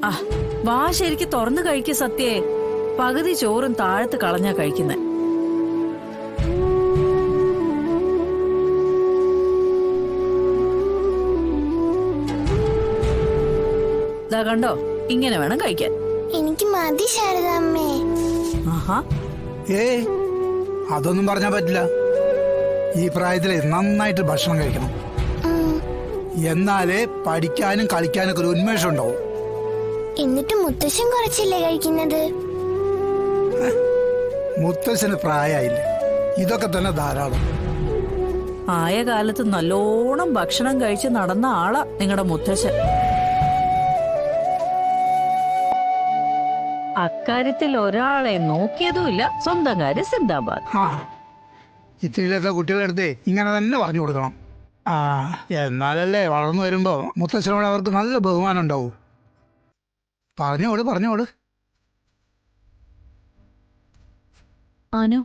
ആ വാ ശരിക്ക് തുറന്നു കഴിക്ക സത്യേ. പകുതി ചോറും താഴത്ത് കളഞ്ഞാ കഴിക്കുന്നെ. ദാ കണ്ടോ, ഇങ്ങനെ വേണം കഴിക്കാൻ. എനിക്ക് മതി ശാരദാമ്മേ. ആഹാ, അതൊന്നും പറഞ്ഞാ പറ്റില്ല. ഈ പ്രായത്തില് നന്നായിട്ട് ഭക്ഷണം കഴിക്കണം. എന്നാലേ പഠിക്കാനും കളിക്കാനും ഒക്കെ ഒരു ഉന്മേഷം ഉണ്ടാവും. എന്നിട്ട് മുത്തശ്ശൻ കുറച്ചല്ലേ കഴിക്കുന്നത്? മുത്തശ്ശന് പ്രായമായില്ലേ, ഇതൊക്കെ തന്നെ ധാരാളം. ആയ കാലത്ത് നല്ലോണം ഭക്ഷണം കഴിച്ച് നടന്ന ആളാ നിങ്ങളുടെ മുത്തശ്ശൻ. അക്കാര്യത്തിൽ ഒരാളെ നോക്കിയതുമില്ല, സ്വന്തം കാര്യം സിന്ദാബാദ്. ഇത്തിരിയിലൊക്കെ കുട്ടികളെടുത്തേ ഇങ്ങനെ തന്നെ പറഞ്ഞു കൊടുക്കണം. എന്നാലല്ലേ വളർന്നു വരുമ്പോ മുത്തശ്ശനോട് അവർക്ക് നല്ല ബഹുമാനം ഉണ്ടാവും. പറഞ്ഞോട്. അനു,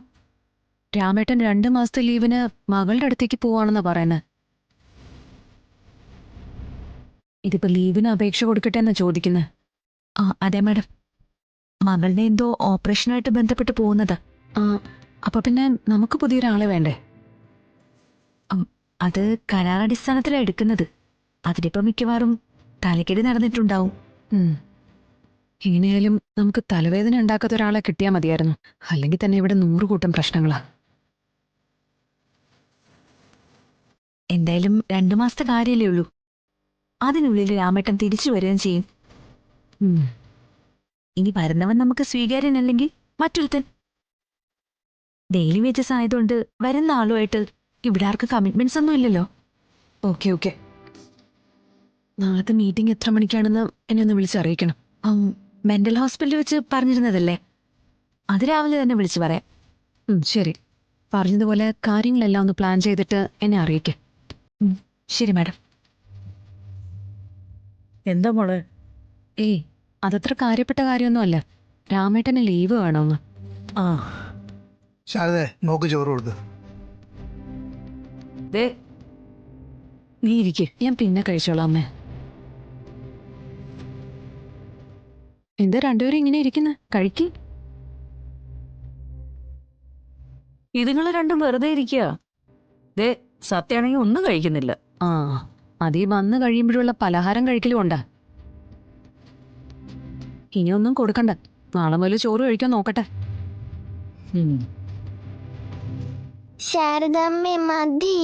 രാമേട്ടൻ 2 മാസത്തെ ലീവിന് മകളുടെ അടുത്തേക്ക് പോവാണെന്നാ പറയുന്നത്. ഇതിപ്പോ ലീവിന് അപേക്ഷ കൊടുക്കട്ടെ എന്നാ ചോദിക്കുന്നത്. അതെ മാഡം, മകളുടെ എന്തോ ഓപ്പറേഷനായിട്ട് ബന്ധപ്പെട്ട് പോകുന്നതാ. അപ്പൊ പിന്നെ നമുക്ക് പുതിയൊരാളെ വേണ്ടേ? അത് കരാറടിസ്ഥാനത്തിലാണ് എടുക്കുന്നത്. അതിനിപ്പോ മിക്കവാറും തലക്കെടി നടന്നിട്ടുണ്ടാവും. ഇങ്ങനെയാലും നമുക്ക് തലവേദന ഉണ്ടാക്കാത്ത ഒരാളെ കിട്ടിയാൽ മതിയായിരുന്നു. അല്ലെങ്കിൽ തന്നെ ഇവിടെ 100 കൂട്ടം പ്രശ്നങ്ങളാ. എന്തായാലും 2 മാസത്തെ കാര്യമല്ലേ ഉള്ളൂ. അതിനുള്ളിൽ രാമേട്ടൻ തിരിച്ചു വരികയും ചെയ്യും. ഇനി വരുന്നവൻ നമുക്ക് സ്വീകാര്യനല്ലെങ്കിൽ മറ്റൊരുത്തൻ. ഡെയിലി വേജസ് ആയതുകൊണ്ട് വരുന്ന ആളുമായിട്ട് ഇവിടെ ആർക്ക് കമ്മിറ്റ്മെന്റ്സ് ഒന്നും ഇല്ലല്ലോ. ഓക്കെ. നാളത്തെ മീറ്റിംഗ് എത്ര മണിക്കാണെന്ന് എന്നെ ഒന്ന് വിളിച്ചറിയിക്കണം. മെന്റൽ ഹോസ്പിറ്റലിൽ വെച്ച് പറഞ്ഞിരുന്നതല്ലേ, അത് രാവിലെ തന്നെ വിളിച്ചു പറയാം. ശരി, പറഞ്ഞതുപോലെ കാര്യങ്ങളെല്ലാം ഒന്ന് പ്ലാൻ ചെയ്തിട്ട് എന്നെ അറിയിക്കേ. ശരി മാഡം. എന്താ മോളെ? അതത്ര കാര്യപ്പെട്ട കാര്യമൊന്നുമല്ല. രാമേട്ടന് ലീവ് വേണമെന്ന്. ശാരദേ, നോക്ക് ചോറ് കൊടുത്ത്. നീ ഇരിക്കേ, ഞാൻ പിന്നെ കഴിച്ചോളാം അമ്മേ. എന്താ രണ്ടുപേരും ഇങ്ങനെ ഇരിക്കുന്ന? കഴിക്ക്. ഇതുങ്ങള് രണ്ടും വെറുതെ ഇരിക്കുക. ദേ സത്യാണെങ്കിൽ ഒന്നും കഴിക്കുന്നില്ല. അതീ വന്ന് കഴിയുമ്പോഴുള്ള പലഹാരം കഴിക്കലും ഉണ്ടാ. ഇനിയൊന്നും കൊടുക്കണ്ട, നാളെ മുതൽ ചോറ് കഴിക്കാൻ നോക്കട്ടെ. ശാരദാമ്മേ മതി.